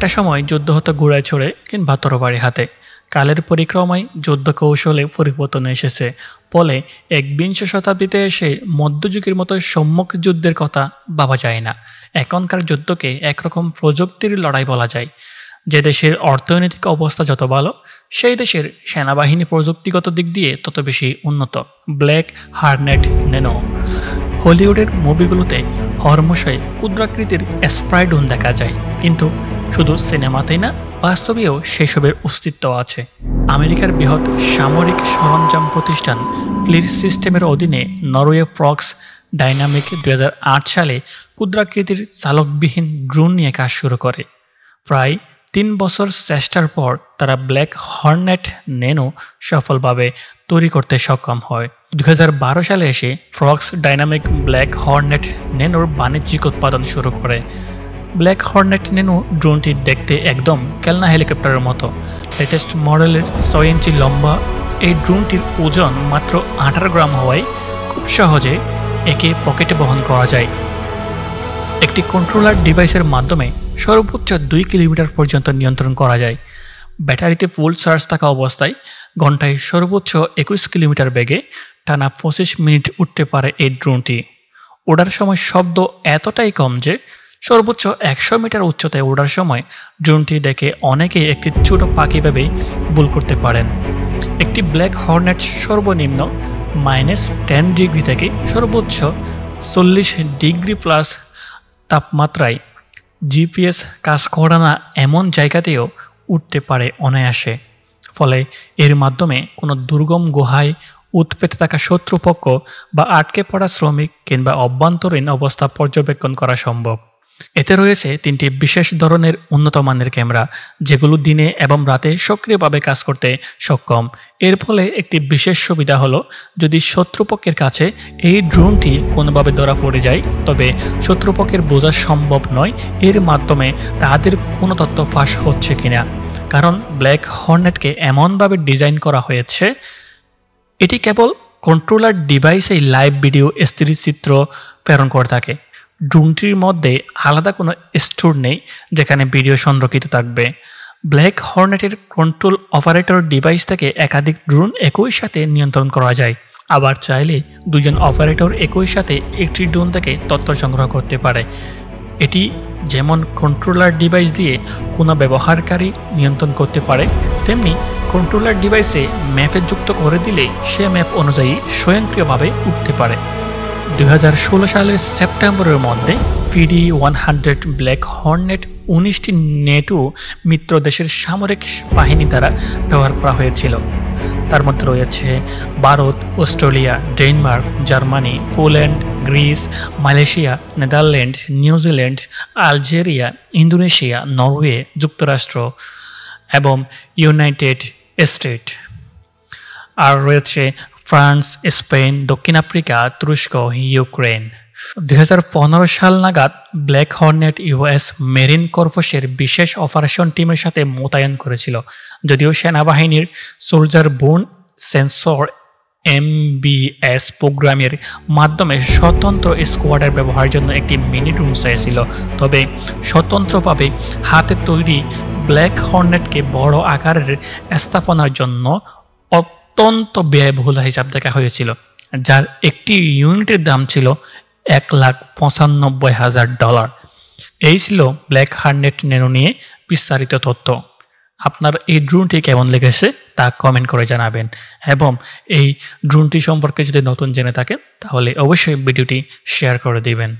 একটা সময় যুদ্ধ হতো ঘোড়ায় চড়ে কিংবা তরবারি হাতে। কালের পরিক্রমায় যুদ্ধ কৌশলে পরিবর্তন এসেছে, ফলে একবিংশ শতাব্দীতে এসে মধ্যযুগের মতো সম্মুখ যুদ্ধের কথা ভাবা যায় না। এখনকার যুদ্ধকে একরকম প্রযুক্তির লড়াই বলা যায়। যে দেশের অর্থনৈতিক অবস্থা যত ভালো, সেই দেশের সেনাবাহিনী প্রযুক্তিগত দিক দিয়ে তত বেশি উন্নত। Black Hornet nano. হলিউডের মুভিগুলোতে হরমশাই ক্ষুদ্রাকৃতির স্প্রাইডুন দেখা যায়, কিন্তু শুধু সিনেমাতেই না, বাস্তবেও সেসবের অস্তিত্ব আছে। আমেরিকার বৃহৎ সামরিক সরঞ্জাম প্রতিষ্ঠান ফ্লির সিস্টেমের অধীনে নরওয়ে ফ্রক্স ডাইনামিক 2008 সালে ক্ষুদ্রাকৃতির চালকবিহীন ড্রোন নিয়ে কাজ শুরু করে। প্রায় 3 বছর চেষ্টার পর তারা ব্ল্যাক হর্নেট ন্যানো সফলভাবে তৈরি করতে সক্ষম হয়। 2012 সালে এসে ফ্রক্স ডাইনামিক ব্ল্যাক হর্নেট ন্যানোর বাণিজ্যিক উৎপাদন শুরু করে। ব্ল্যাক হর্নেট ন্যানো ড্রোনটি দেখতে একদম খেলনা হেলিকপ্টারের মতো। লেটেস্ট মডেলের 6 ইঞ্চি লম্বা এই ড্রোনটির ওজন মাত্র 18 গ্রাম হওয়ায় খুব সহজে একে পকেটে বহন করা যায়। একটি কন্ট্রোলার ডিভাইসের মাধ্যমে সর্বোচ্চ 2 কিলোমিটার পর্যন্ত নিয়ন্ত্রণ করা যায়। ব্যাটারিতে ফুল চার্জ থাকা অবস্থায় ঘন্টায় সর্বোচ্চ 21 কিলোমিটার বেগে টানা 25 মিনিট উঠতে পারে এই ড্রোনটি। ওড়ার সময় শব্দ এতটাই কম যে সর্বোচ্চ 100 মিটার উচ্চতায় ওড়ার সময় ড্রোনটি দেখে অনেকেই একটি ছোট পাখি ভেবেই ভুল করতে পারেন। একটি ব্ল্যাক হর্নেট সর্বনিম্ন -10 ডিগ্রি থেকে সর্বোচ্চ 40 ডিগ্রি প্লাস তাপমাত্রায় জিপিএস কাজ করে না এমন জায়গাতেও উঠতে পারে অনায়াসে। ফলে এর মাধ্যমে কোনো দুর্গম গুহায় উৎপেতে থাকা শত্রুপক্ষ বা আটকে পড়া শ্রমিক কিংবা অভ্যন্তরীণ অবস্থা পর্যবেক্ষণ করা সম্ভব। এতে রয়েছে 3টি বিশেষ ধরনের উন্নত মানের ক্যামেরা, যেগুলো দিনে এবং রাতে সক্রিয়ভাবে কাজ করতে সক্ষম। এর ফলে একটি বিশেষ সুবিধা হলো, যদি শত্রুপক্ষের কাছে এই ড্রোনটি কোনোভাবে ধরা পড়ে যায়, তবে শত্রুপক্ষের বোঝা সম্ভব নয় এর মাধ্যমে তাদের কোনো তথ্য ফাঁস হচ্ছে কিনা। কারণ ব্ল্যাক হর্নেটকে এমনভাবে ডিজাইন করা হয়েছে, এটি কেবল কন্ট্রোলার ডিভাইসেই লাইভ ভিডিও স্থিরচিত্র প্রেরণ করে থাকে। ড্রোনটির মধ্যে আলাদা কোনো স্টোর নেই যেখানে ভিডিও সংরক্ষিত থাকবে। ব্ল্যাক হর্নেটের কন্ট্রোল অপারেটর ডিভাইস থেকে একাধিক ড্রোন একই সাথে নিয়ন্ত্রণ করা যায়। আবার চাইলে 2 জন অপারেটর একই সাথে একটি ড্রোন থেকে তথ্য সংগ্রহ করতে পারে। এটি যেমন কন্ট্রোলার ডিভাইস দিয়ে কোনো ব্যবহারকারী নিয়ন্ত্রণ করতে পারে, তেমনি কন্ট্রোলার ডিভাইসে ম্যাপে যুক্ত করে দিলে সে ম্যাপ অনুযায়ী স্বয়ংক্রিয়ভাবে উঠতে পারে। 2016 সালের সেপ্টেম্বরের মধ্যে PD-100 ব্ল্যাক হর্নেট 19টি নেটো মিত্র দেশের সামরিক বাহিনী দ্বারা ব্যবহার করা হয়েছিল। তার মধ্যে রয়েছে Bharat, Australia, Denmark, Germany, Poland, Greece, Malaysia, Netherland, New Zealand, Algeria, Indonesia, Norway, যুক্তরাষ্ট্র এবং ইউনাইটেড স্টেট। আর রয়েছে ফ্রান্স, স্পেন, দক্ষিণ আফ্রিকা, তুরস্ক, ইউক্রেন। 2015 সাল নাগাদ ব্ল্যাক হর্নেট ইউএস মেরিন কর্পসের বিশেষ অপারেশন টিমের সাথে মোতায়েন করেছিল। যদিও সেনাবাহিনীর সোলজার বোন সেন্সর MBS প্রোগ্রামের মাধ্যমে স্বতন্ত্র স্কোয়াডের ব্যবহারের জন্য একটি মিনি ড্রোন চেয়েছিল, তবে স্বতন্ত্রভাবে হাতে তৈরি ব্ল্যাক হর্নেটকে বড় আকারের স্থাপনার জন্য অত্যন্ত ব্যয়বহুল হিসাব দেখা হয়েছিল, যার একটি ইউনিটের দাম ছিল $1,95,000। এই ছিল ব্ল্যাক হর্নেট ন্যানো নিয়ে বিস্তারিত তথ্য। আপনার এই ড্রোনটি কেমন লেগেছে তা কমেন্ট করে জানাবেন, এবং এই ড্রোনটি সম্পর্কে যদি নতুন জেনে থাকেন তাহলে অবশ্যই ভিডিওটি শেয়ার করে দিবেন।